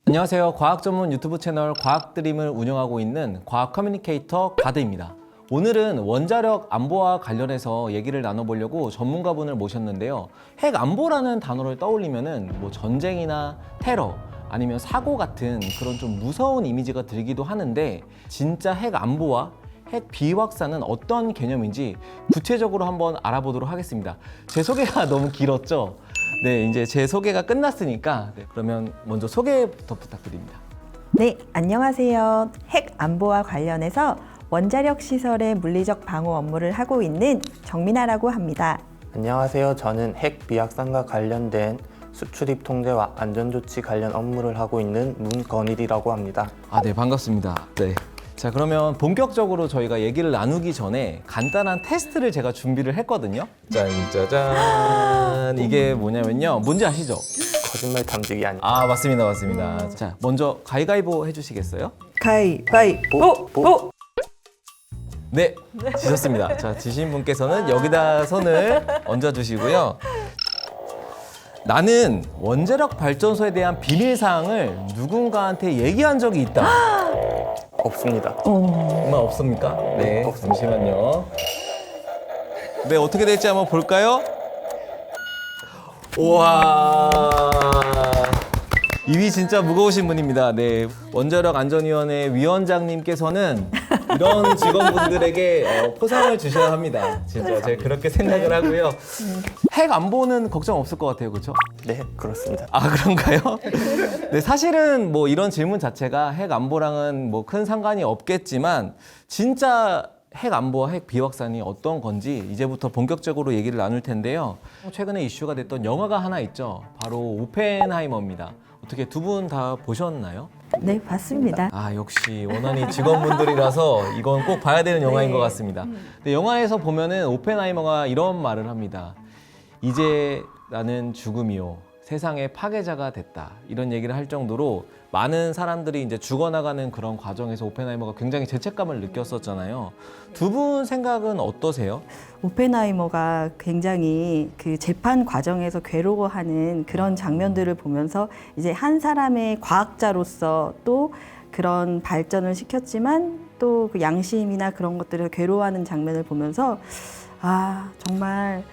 안녕하세요. 과학 전문 유튜브 채널 과학드림을 운영하고 있는 과학 커뮤니케이터 가드입니다. 오늘은 원자력 안보와 관련해서 얘기를 나눠보려고 전문가분을 모셨는데요. 핵 안보라는 단어를 떠올리면은 뭐 전쟁이나 테러 아니면 사고 같은 그런 좀 무서운 이미지가 들기도 하는데, 진짜 핵 안보와 핵 비확산은 어떤 개념인지 구체적으로 한번 알아보도록 하겠습니다. 제 소개가 너무 길었죠? 네, 이제 제 소개가 끝났으니까 그러면 먼저 소개부터 부탁드립니다. 네, 안녕하세요. 핵 안보와 관련해서 원자력 시설의 물리적 방호 업무를 하고 있는 정민아라고 합니다. 안녕하세요. 저는 핵 비확산과 관련된 수출입 통제와 안전조치 관련 업무를 하고 있는 문건일이라고 합니다. 네, 반갑습니다. 네. 자, 그러면 본격적으로 저희가 얘기를 나누기 전에 간단한 테스트를 제가 준비를 했거든요. 짠짜잔. 이게 뭐냐면요. 뭔지 아시죠? 거짓말 탐지기 아니에요. 맞습니다. 자, 먼저 가위가위보 해주시겠어요? 가위바위보! 네, 지셨습니다. 자, 지신 분께서는 여기다 손을 얹어주시고요. 나는 원자력 발전소에 대한 비밀사항을 누군가한테 얘기한 적이 있다. 없습니다. 정말 없습니까? 네, 잠시만요. 네, 어떻게 될지 한번 볼까요? 우와, 입이 진짜 무거우신 분입니다. 네, 원자력 안전위원회 위원장님께서는 이런 직원분들에게 포상을 주셔야 합니다. 진짜 제가 그렇게 생각을 하고요. 핵 안보는 걱정 없을 것 같아요, 그렇죠? 네, 그렇습니다. 그런가요? 네, 사실은 뭐 이런 질문 자체가 핵 안보랑은 뭐 큰 상관이 없겠지만, 진짜 핵 안보와 핵 비확산이 어떤 건지 이제부터 본격적으로 얘기를 나눌 텐데요. 최근에 이슈가 됐던 영화가 하나 있죠. 바로 오펜하이머입니다. 어떻게 두 분 다 보셨나요? 네, 봤습니다. 역시 원안이 직원분들이라서 이건 꼭 봐야 되는 영화인 것 같습니다. 근데 영화에서 보면은 오펜하이머가 이런 말을 합니다. 이제 나는 죽음이요, 세상의 파괴자가 됐다. 이런 얘기를 할 정도로 많은 사람들이 이제 죽어나가는 그런 과정에서 오펜하이머가 굉장히 죄책감을 느꼈었잖아요. 두 분 생각은 어떠세요? 오펜하이머가 굉장히 그 재판 과정에서 괴로워하는 그런 장면들을 보면서 이제 한 사람의 과학자로서 또 그런 발전을 시켰지만 또 그 양심이나 그런 것들을 괴로워하는 장면을 보면서 정말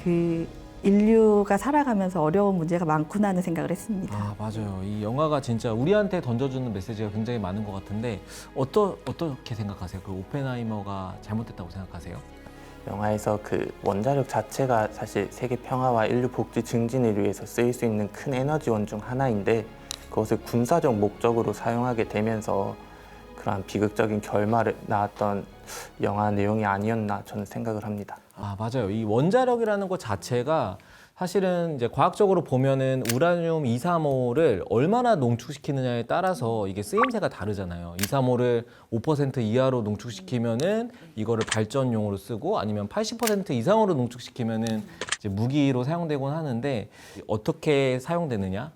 그 인류가 살아가면서 어려운 문제가 많구나 하는 생각을 했습니다. 맞아요. 이 영화가 진짜 우리한테 던져주는 메시지가 굉장히 많은 것 같은데 어떻게 생각하세요? 그 오펜하이머가 잘못됐다고 생각하세요? 영화에서 그 원자력 자체가 사실 세계 평화와 인류 복지 증진을 위해서 쓰일 수 있는 큰 에너지원 중 하나인데, 그것을 군사적 목적으로 사용하게 되면서 그러한 비극적인 결말을 낳았던 영화 내용이 아니었나 저는 생각을 합니다. 맞아요. 이 원자력이라는 것 자체가 사실은 이제 과학적으로 보면은 우라늄 235를 얼마나 농축시키느냐에 따라서 이게 쓰임새가 다르잖아요. 235를 5% 이하로 농축시키면은 이거를 발전용으로 쓰고, 아니면 80% 이상으로 농축시키면은 이제 무기로 사용되곤 하는데, 어떻게 사용되느냐?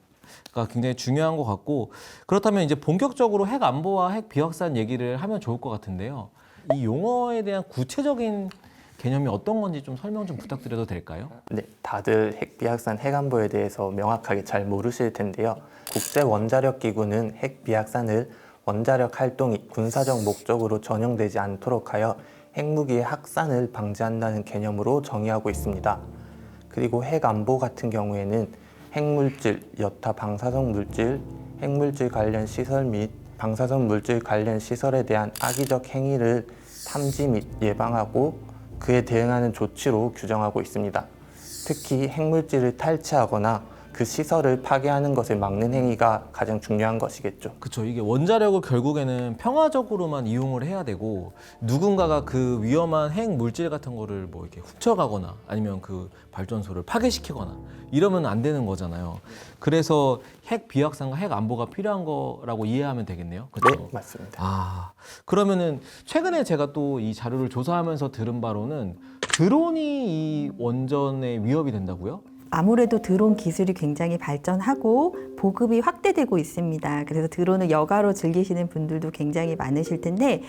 가 굉장히 중요한 것 같고, 그렇다면 이제 본격적으로 핵 안보와 핵 비확산 얘기를 하면 좋을 것 같은데요. 이 용어에 대한 구체적인 개념이 어떤 건지 좀 설명 좀 부탁드려도 될까요? 네, 다들 핵 비확산 핵 안보에 대해서 명확하게 잘 모르실 텐데요. 국제원자력기구는 핵 비확산을 원자력 활동이 군사적 목적으로 전용되지 않도록 하여 핵무기의 확산을 방지한다는 개념으로 정의하고 있습니다. 그리고 핵 안보 같은 경우에는 핵물질, 여타 방사성 물질, 핵물질 관련 시설 및 방사성 물질 관련 시설에 대한 악의적 행위를 탐지 및 예방하고 그에 대응하는 조치로 규정하고 있습니다. 특히 핵물질을 탈취하거나 그 시설을 파괴하는 것을 막는 행위가 가장 중요한 것이겠죠. 그렇죠. 이게 원자력을 결국에는 평화적으로만 이용을 해야 되고, 누군가가 그 위험한 핵 물질 같은 거를 뭐 이렇게 훔쳐가거나 아니면 그 발전소를 파괴시키거나 이러면 안 되는 거잖아요. 그래서 핵 비확산과 핵 안보가 필요한 거라고 이해하면 되겠네요. 그렇죠? 네, 맞습니다. 그러면은 최근에 제가 또 이 자료를 조사하면서 들은 바로는 드론이 이 원전의 위협이 된다고요? 아무래도 드론 기술이 굉장히 발전하고 보급이 확대되고 있습니다. 그래서 드론을 여가로 즐기시는 분들도 굉장히 많으실 텐데,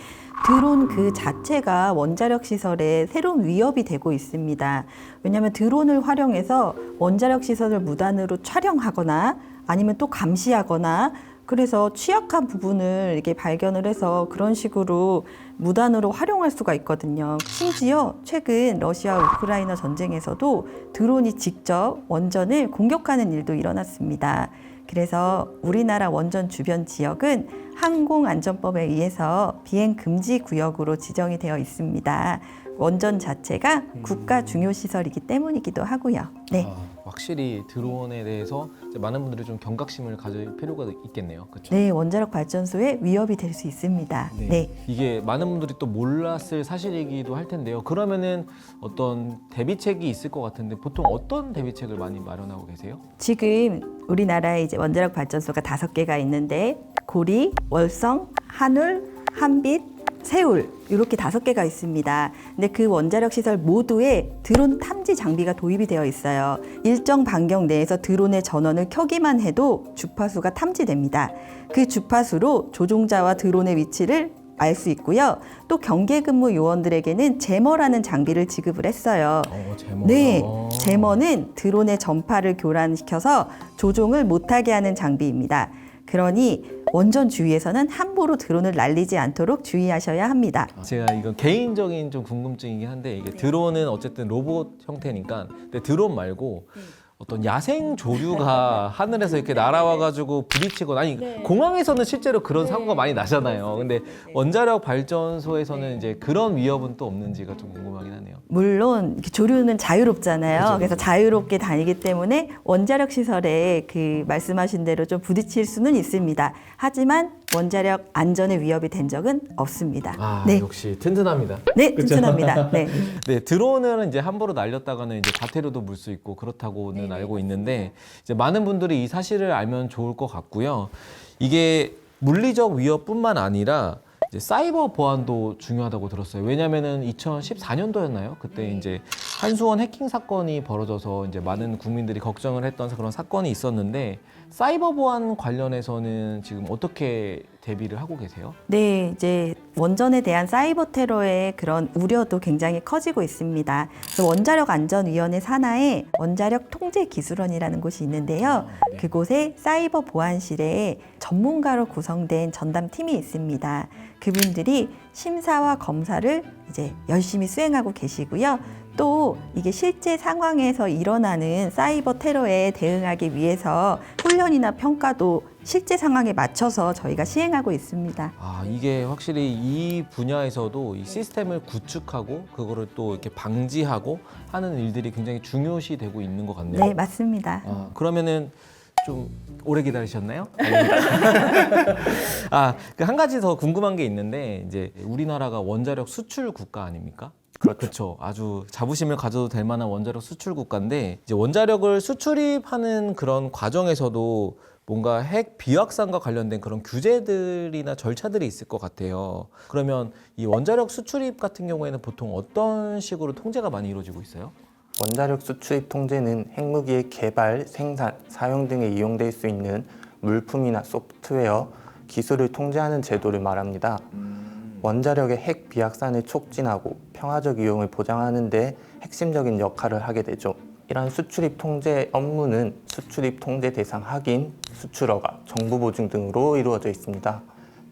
드론 그 자체가 원자력 시설에 새로운 위협이 되고 있습니다. 왜냐하면 드론을 활용해서 원자력 시설을 무단으로 촬영하거나 아니면 또 감시하거나 그래서 취약한 부분을 이렇게 발견을 해서 그런 식으로 무단으로 활용할 수가 있거든요. 심지어 최근 러시아 우크라이나 전쟁에서도 드론이 직접 원전을 공격하는 일도 일어났습니다. 그래서 우리나라 원전 주변 지역은 항공안전법에 의해서 비행 금지 구역으로 지정이 되어 있습니다. 원전 자체가 국가 중요 시설이기 때문이기도 하고요. 네. 확실히 드론에 대해서 이제 많은 분들이 좀 경각심을 가질 필요가 있겠네요. 그렇죠? 네, 원자력 발전소에 위협이 될 수 있습니다. 네. 이게 많은 분들이 또 몰랐을 사실이기도 할 텐데요. 그러면은 어떤 대비책이 있을 것 같은데 보통 어떤 대비책을 많이 마련하고 계세요? 지금 우리나라에 이제 원자력 발전소가 5개가 있는데 고리, 월성, 한울, 한빛, 세울 이렇게 5개가 있습니다. 근데 그 원자력 시설 모두에 드론 탐지 장비가 도입이 되어 있어요. 일정 반경 내에서 드론의 전원을 켜기만 해도 주파수가 탐지됩니다. 그 주파수로 조종자와 드론의 위치를 알 수 있고요. 또 경계 근무 요원들에게는 제머라는 장비를 지급을 했어요. 제모. 네, 제머는 드론의 전파를 교란시켜서 조종을 못하게 하는 장비입니다. 그러니 원전 주위에서는 함부로 드론을 날리지 않도록 주의하셔야 합니다. 제가 이건 개인적인 좀 궁금증이긴 한데 이게 드론은 어쨌든 로봇 형태니까 근데 드론 말고 어떤 야생 조류가 하늘에서 이렇게 날아와가지고 부딪히거나 아니 공항에서는 실제로 그런 사고가 많이 나잖아요. 근데 원자력 발전소에서는 이제 그런 위협은 또 없는지가 좀 궁금하긴 하네요. 물론 이렇게 조류는 자유롭잖아요. 그죠, 그래서 자유롭게 다니기 때문에 원자력 시설에 그 말씀하신 대로 좀 부딪힐 수는 있습니다. 하지만 원자력 안전에 위협이 된 적은 없습니다. 네, 역시 튼튼합니다. 네, 튼튼합니다. 네. 네, 드론은 이제 함부로 날렸다가는 이제 과태료도 물 수 있고 그렇다고는 알고 있는데 이제 많은 분들이 이 사실을 알면 좋을 것 같고요. 이게 물리적 위협뿐만 아니라 이제 사이버 보안도 중요하다고 들었어요. 왜냐면은 2014년도였나요? 그때 이제 한수원 해킹 사건이 벌어져서 이제 많은 국민들이 걱정을 했던 그런 사건이 있었는데 사이버 보안 관련해서는 지금 어떻게 대비를 하고 계세요? 네, 이제 원전에 대한 사이버 테러의 그런 우려도 굉장히 커지고 있습니다. 그래서 원자력 안전위원회 산하에 원자력 통제기술원이라는 곳이 있는데요. 그곳에 사이버 보안실에 전문가로 구성된 전담팀이 있습니다. 그분들이 심사와 검사를 이제 열심히 수행하고 계시고요. 또 이게 실제 상황에서 일어나는 사이버 테러에 대응하기 위해서 훈련이나 평가도 실제 상황에 맞춰서 저희가 시행하고 있습니다. 이게 확실히 이 분야에서도 이 시스템을 구축하고 그거를 또 이렇게 방지하고 하는 일들이 굉장히 중요시 되고 있는 것 같네요. 네, 맞습니다. 그러면은 좀 오래 기다리셨나요? 그 한 가지 더 궁금한 게 있는데 이제 우리나라가 원자력 수출 국가 아닙니까? 그렇죠. 아주 자부심을 가져도 될 만한 원자력 수출 국가인데 이제 원자력을 수출입하는 그런 과정에서도 뭔가 핵 비확산과 관련된 그런 규제들이나 절차들이 있을 것 같아요. 그러면 이 원자력 수출입 같은 경우에는 보통 어떤 식으로 통제가 많이 이루어지고 있어요? 원자력 수출입 통제는 핵무기의 개발, 생산, 사용 등에 이용될 수 있는 물품이나 소프트웨어, 기술을 통제하는 제도를 말합니다. 원자력의 핵 비확산을 촉진하고 평화적 이용을 보장하는 데 핵심적인 역할을 하게 되죠. 이러한 수출입 통제 업무는 수출입 통제 대상 확인, 수출 허가, 정보 보증 등으로 이루어져 있습니다.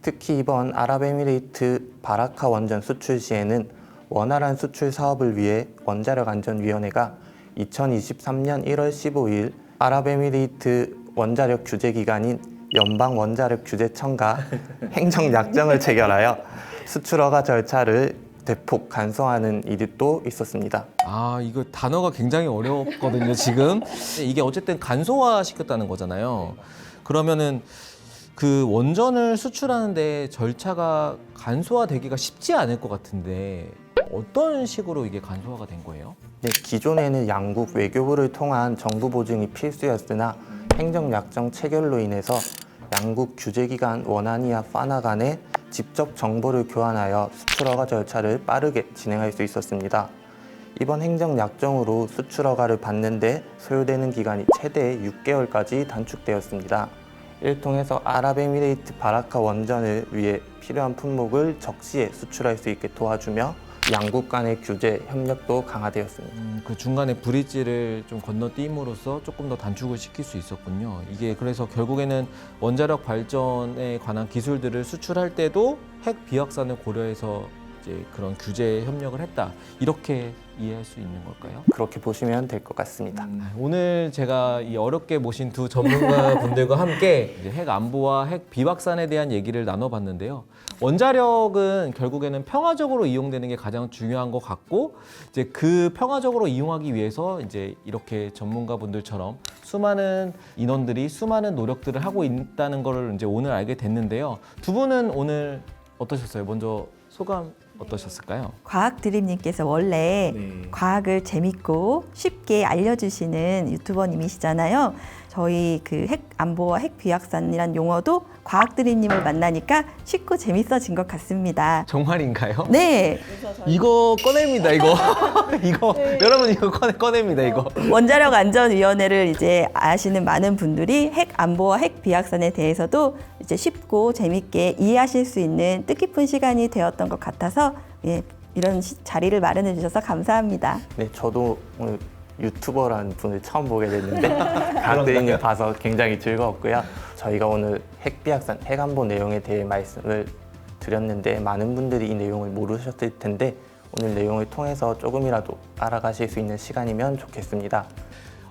특히 이번 아랍에미레이트 바라카 원전 수출 시에는 원활한 수출 사업을 위해 원자력안전위원회가 2023년 1월 15일 아랍에미레이트 원자력 규제기관인 연방원자력규제청과 행정약정을 체결하여 수출 허가 절차를 대폭 간소화하는 일이 또 있었습니다. 이거 단어가 굉장히 어려웠거든요, 지금. 이게 어쨌든 간소화 시켰다는 거잖아요. 그러면은 그 원전을 수출하는데 절차가 간소화되기가 쉽지 않을 것 같은데 어떤 식으로 이게 간소화가 된 거예요? 네, 기존에는 양국 외교부를 통한 정부 보증이 필수였으나 행정약정 체결로 인해서 양국 규제기관 원안위와 파나 간에 직접 정보를 교환하여 수출허가 절차를 빠르게 진행할 수 있었습니다. 이번 행정약정으로 수출허가를 받는데 소요되는 기간이 최대 6개월까지 단축되었습니다. 이를 통해서 아랍에미레이트 바라카 원전을 위해 필요한 품목을 적시에 수출할 수 있게 도와주며 양국 간의 규제, 협력도 강화되었습니다. 그 중간에 브릿지를 좀 건너뛰임으로써 조금 더 단축을 시킬 수 있었군요. 이게 그래서 결국에는 원자력 발전에 관한 기술들을 수출할 때도 핵 비확산을 고려해서 이제 그런 규제 협력을 했다. 이렇게 이해할 수 있는 걸까요? 그렇게 보시면 될 것 같습니다. 오늘 제가 이 어렵게 모신 두 전문가 분들과 함께 이제 핵 안보와 핵 비확산에 대한 얘기를 나눠봤는데요. 원자력은 결국에는 평화적으로 이용되는 게 가장 중요한 것 같고, 이제 그 평화적으로 이용하기 위해서 이제 이렇게 전문가 분들처럼 수많은 인원들이 수많은 노력들을 하고 있다는 거를 이제 오늘 알게 됐는데요. 두 분은 오늘 어떠셨어요? 먼저 소감 어떠셨을까요? 과학 드림님께서 원래 네. 과학을 재밌고 쉽게 알려주시는 유튜버님이시잖아요. 저희 그 핵 안보와 핵 비확산이란 용어도 과학 드림님을 만나니까 쉽고 재밌어진 것 같습니다. 정말인가요? 네, 이거 꺼냅니다, 이거. 이거 여러분 이거 꺼냅니다, 이거. 원자력 안전위원회를 이제 아시는 많은 분들이 핵 안보와 핵 비확산에 대해서도 이제 쉽고 재밌게 이해하실 수 있는 뜻깊은 시간이 되었던 것 같아서 예, 이런 자리를 마련해 주셔서 감사합니다. 네, 저도 오늘 유튜버라는 분을 처음 보게 됐는데 가드님 봐서 굉장히 즐거웠고요. 저희가 오늘 핵 비확산, 핵 안보 내용에 대해 말씀을 드렸는데 많은 분들이 이 내용을 모르셨을 텐데 오늘 내용을 통해서 조금이라도 알아가실 수 있는 시간이면 좋겠습니다.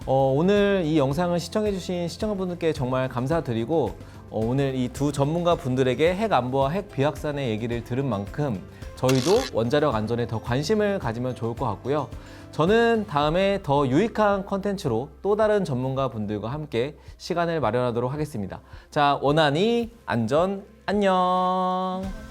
오늘 이 영상을 시청해주신 시청자분들께 정말 감사드리고 오늘 이 두 전문가 분들에게 핵 안보와 핵 비확산의 얘기를 들은 만큼 저희도 원자력 안전에 더 관심을 가지면 좋을 것 같고요. 저는 다음에 더 유익한 컨텐츠로 또 다른 전문가 분들과 함께 시간을 마련하도록 하겠습니다. 자, 원한이 안전 안녕.